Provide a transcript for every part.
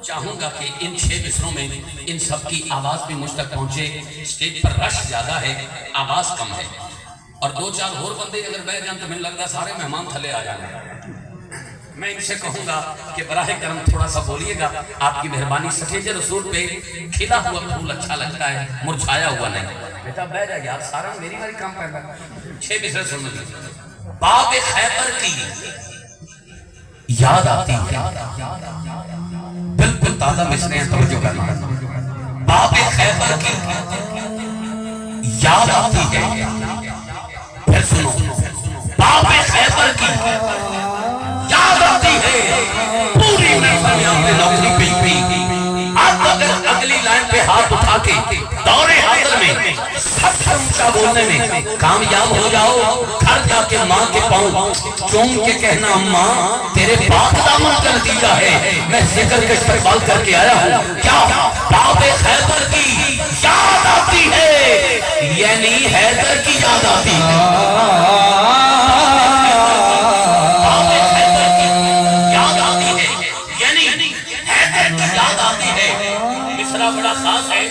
چاہوں گا کہ ان 6 مصروں میں ان سب کی آواز بھی مجھ تک پہنچے. سٹیج پر رش زیادہ ہے، آواز کم ہے، اور 2-4 اور بندے اگر بیٹھ جائیں تو مجھے لگتا ہے سارے مہمان تھلے آ جانے. میں ان سے کہوں گا کہ براہ کرم تھوڑا سا بولیے گا. آپ کی مہربانی. سٹیج رسول پہ کھلا ہوا پھول اچھا لگتا ہے، مرجھایا ہوا نہیں. بیٹا بیٹھ جا یار، سارا میری والی کام کر رہا ہے. 6 مصرے سن لیجیے. باب خیبر کی یاد آتی ہے. بالکل تازہ مصرے ہیں، توجہ کرنا. باب خیبر کی یاد آتی ہے. پھر سنو. باب خیبر کی یاد آتی ہے. پوری محفل میں آپ نے نوکری پی پی. اب اگر اگلی لائن پہ ہاتھ اٹھا کے دور حاضر میں سب سے اونچا بولنے میں کامیاب ہو جاؤ، گھر جا کے ماں کے پاؤں چوم کے کہنا ماں تیرے پاک دامن کا نتیجہ ہے میں ذکر کے استقبال کر کے آیا ہوں. کیا باب خیبر کی یاد آتی ہے، یعنی حیدر کی یاد آتی ہے. بڑا خاص ہے.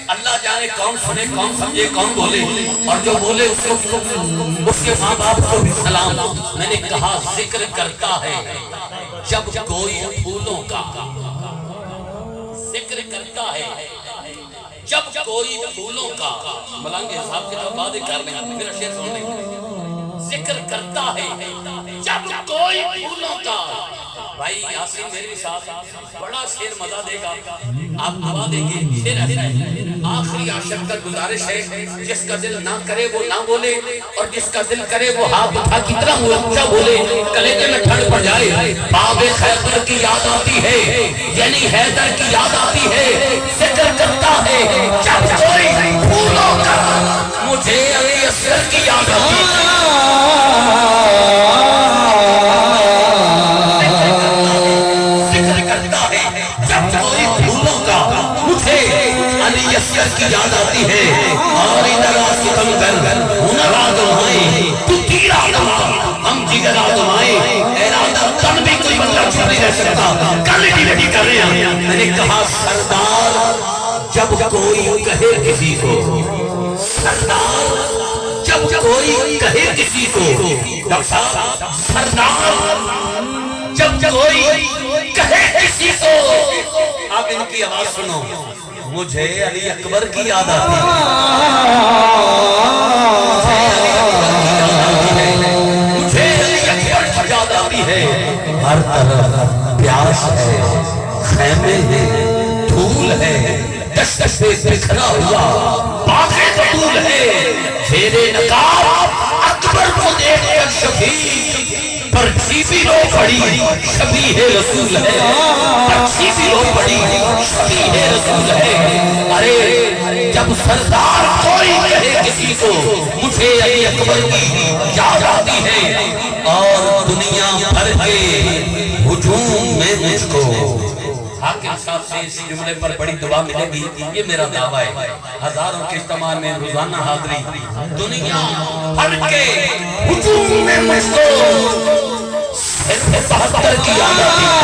اللہ جانے کون سنے، کون سمجھے، کون بولے، اور جو بولے اس کے ماں باپ کو بھی سلام. میں نے کہا ذکر کرتا ہے جب کوئی پھولوں کا، ذکر کرتا ہے جب کوئی پھولوں کا. ملانگے صاحب کے تو باتیں کر لیں، میرا شعر سن لیں. ذکر کرتا ہے جب کوئی پھولوں کا. بھائی یاسین میرے ساتھ بڑا شعر مزہ دے گا، آپ دعا دیں گے. شعر ایسا ہے، آخری عاشق کا گزارش ہے جس کا دل نہ کرے وہ نہ بولے، اور جس کا دل کرے وہ ہاتھ اٹھا کی طرح اونچا بولے. کلیجے میں ٹھنڈ پڑ جائے. باب خیبر کی یاد آتی ہے، یعنی حیدر کی یاد آتی ہے. ذکر کرتا ہے جب کوئی پھولوں کا، مجھے علی اصغر کی یاد آتی ہے. کی یاد آتی ہے. اور ادھر ستم کر ہنر آزمائے، تو تیر آزمائے، ہم جگر آزمائے. ارادہ تن بھی کوئی بندہ چھپ نہیں رہ سکتا. کلیٹی بیٹی کر رہے ہیں. میں نے کہا سردار جب کوئی کہے کسی کو، سردار جب کوئی کہے کسی کو، ڈاکٹر صاحب سردار جب کوئی کہے کسی کو. آپ ان کی آواز سنو. مجھے علی اکبر کی یاد آتی ہے، مجھے علی اکبر کی یاد آتی ہے. ہر طرف پیاس ہے، خیمے ہیں، دھول ہے، دشت سے بکھرا ہوا باغ بطول ہے. زیر نقاب اکبر کو دیکھ کر شفیق پر چھیپی رو پڑی شبیہ رسول ہے. پر چھیپی رو پڑی شبیہ رسول ہے. ارے جب سردار کوئی کہے کسی کو مجھے علی اکبر کی یاد آتی ہے، اور دنیا بھر کے ہجوم میں مجھ کو. حاکم صاحب سے اس جملے پر بڑی دعا ملے گی، یہ میرا دعویٰ ہے. ہزاروں کے اجتماع میں روزانہ حاضری. دنیا بھر کے ہجوم میں مجھ کو صرف 72 کی یاد آتی ہے.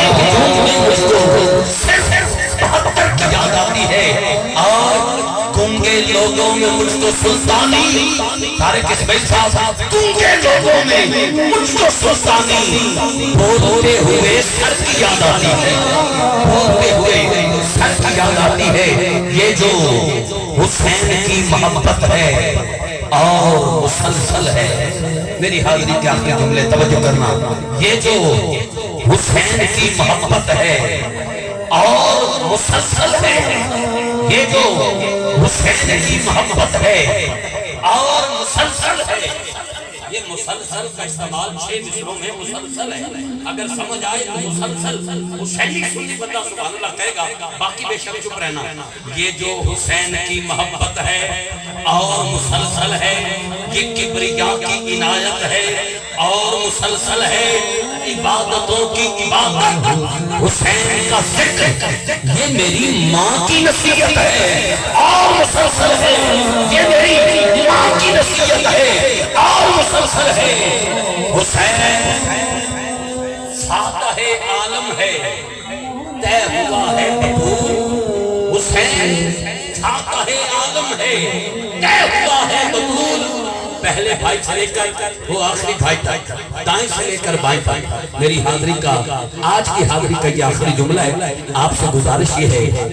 ہجوم میں مجھ کو صرف 72 کی یاد آتی ہے. اور گونگے لوگوں میں مجھ کو سلطانی، طارق اسماعیل صاحب گونگے لوگوں میں مجھ کو سلطانی. بولتے ہوئے سر کی یاد آتی ہے، بولتے ہوئے سر کی یاد آتی ہے. یہ جو حسین کی محبت ہے اور مسلسل ہے. میری حاضری کے آخری جملے توجہ کرنا. یہ جو حسین کی محبت ہے اور مسلسل ہے، یہ جو حسین کی محبت ہے اور مسلسل ہے. یہ مسلسل کا استعمال 6 مصروں میں مسلسل ہے. اگر سمجھ آئے تو مسلسل حسینی سنی بندہ سبحان اللہ کہے گا، باقی بے شک چپ رہنا. یہ جو حسین کی محبت ہے اور مسلسل ہے، یہ کبریا کی عنایت ہے اور مسلسل ہے. عبادتوں کی عبادت حسین کا ذکر، یہ میری ماں کی نصیحت ہے اور مسلسل ہے. یہ میری ماں کی نصیحت ہے اور مسلسل ہے. حسین ساتھ عالم ہے طے ہوا ہے بطول حسین ساتھ عالم ہے طے ہوا ہے بطول پہلے بھائی سے لے کر وہ آخری بھائی تک دائیں سے لے کر بائیں تک میری حاضری کا آج کی حاضری کا یہ آخری جملہ ہے آپ سے گزارش یہ ہے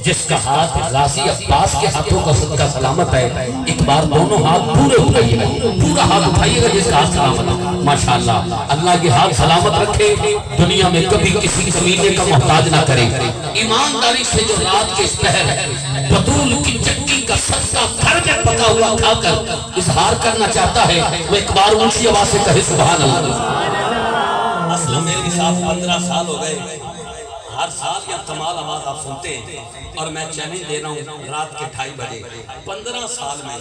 جس کا ہاتھ غازی عباس کے ہاتھوں کا صدقہ سلامت ہے ایک بار دونوں ہاتھ پورے اٹھائیے گا پورا ہاتھ اٹھائیے گا جس کا ہاتھ سلامت ہے ماشاءاللہ اللہ یہ ہاتھ سلامت رکھے دنیا میں کبھی کسی کمینے کا محتاج نہ کرے ایمانداری سے جو رات کے اس پہر بطول کی چکی کا صدقہ گھر میں پکا ہوا کھا کر اظہار کرنا چاہتا ہے وہ ایک بار اونچی آواز سے کہے سبحان اللہ اصل میرے ساتھ 15 سال ہو گئے ہر سال یا کمال آواز آپ سنتے ہیں اور میں چیلنج دے رہا ہوں رات کے 2:30 بجے 15 سال میں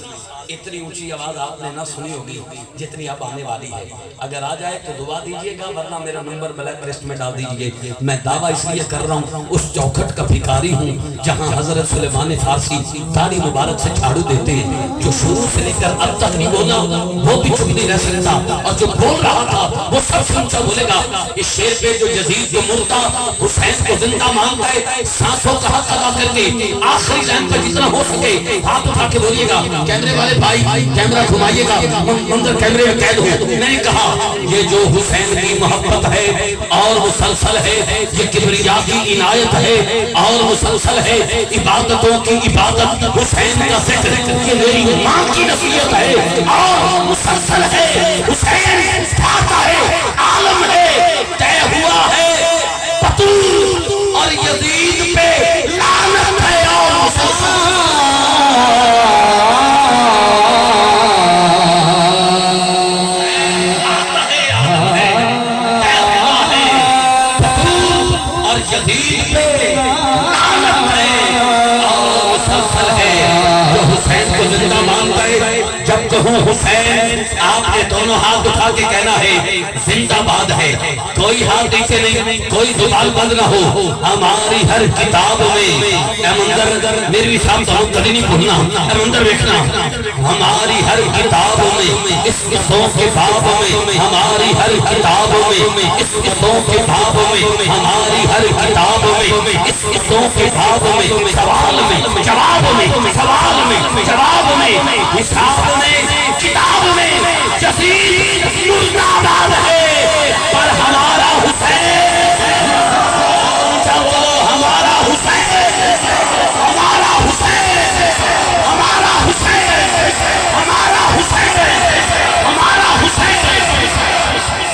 اتنی اونچی آواز آپ نے نہ سنی ہوگی جتنی اب آنے والی ہے اگر آ جائے تو دعا دیجئے گا ورنہ میرا نمبر بلیک لسٹ میں ڈال دیجئے میں دعویٰ اس لیے کر رہا ہوں اس چوکھٹ کا بھکاری ہوں جہاں حضرت سلیمان فارسی داڑھی مبارک سے جھاڑو دیتے ہیں جو شروع سے لے کر اب تک نہیں بولا وہ بھی چپ نہیں رہ سکتا اور جو بول رہا تھا وہ سب سے اونچا بولے گا اس شیر پہ جو یزید جو مردہ حسین کو زندہ مانگتا ہے سانسوں کا حق ادا کر کے آخری لائن پر جتنا ہو سکے ہاتھ اٹھا کے بولیے گا کیمرے والے بھائی کیمرہ گھمائیے گا منظر کیمرے میں قید ہو میں نے کہا یہ جو حسین کی محبت ہے اور مسلسل ہے یہ کبریا کی عنایت ہے اور مسلسل ہے عبادتوں کی عبادت حسین کا ذکر یہ میری ماں کی نصیحت ہے اور مسلسل ہے حسین ساتھ ہے عالم ہے طے ہوا ہے بطول اور یزید پہ لعنت ہے اور مسلسل حسین آپ نے دونوں ہاتھ اٹھا کے کہنا ہے زندہ باد ہے کوئی ہاتھ نیچے نہیں کوئی زبان بند نہ ہو ہماری ہر کتاب میں اے منظر میری صاحب تو کبھی نہیں بھولنا اے منظر دیکھنا ہماری ہر کتاب میں اس قصوں کے باب میں ہماری ہر کتاب میں اس قصوں کے باب میں ہماری ہر کتاب میں اس قصوں کے باب میں سوال میں جواب میں سوال میں جواب میں حساب میں کتاب میں یزید مردہ باد ہے پر ہمارا حسین چلو ہمارا حسین ہمارا حسین ہمارا حسین ہمارا حسین ہمارا حسین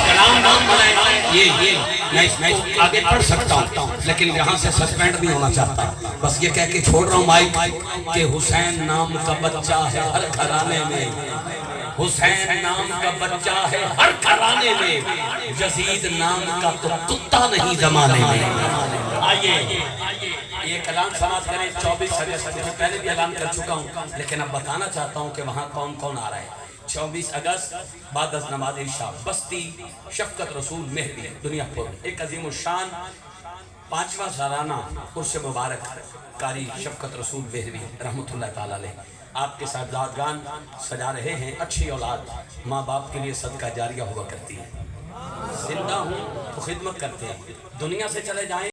کلام نام بنائے یہ میں آگے پڑھ سکتا ہوں لیکن یہاں سے سسپینڈ بھی ہونا چاہتا ہوں بس یہ کہہ کے چھوڑ رہا ہوں مائک کہ حسین نام کا بچہ ہے ہر گھرانے میں حسین نام کا بچہ ہے ہر گھرانے میں یزید نام کا تو کتا نہیں زمانے میں آئیے یہ کلام سماعت کریں 24 اگست سے پہلے بھی اعلان کر چکا ہوں لیکن اب بتانا چاہتا ہوں کہ وہاں کون کون آ رہا ہے 24 اگست بعد از نماز عشاء بستی شفقت رسول مہدی دنیا پور ایک عظیم الشان 5واں سالانہ عرس مبارک قاری شفقت رسول مہدی رحمت اللہ تعالی علیہ آپ کے صاحبزادگان سجا رہے ہیں اچھی اولاد ماں باپ کے لیے صدقہ جاریہ ہوا کرتی ہے زندہ ہوں تو خدمت کرتے ہیں دنیا سے چلے جائیں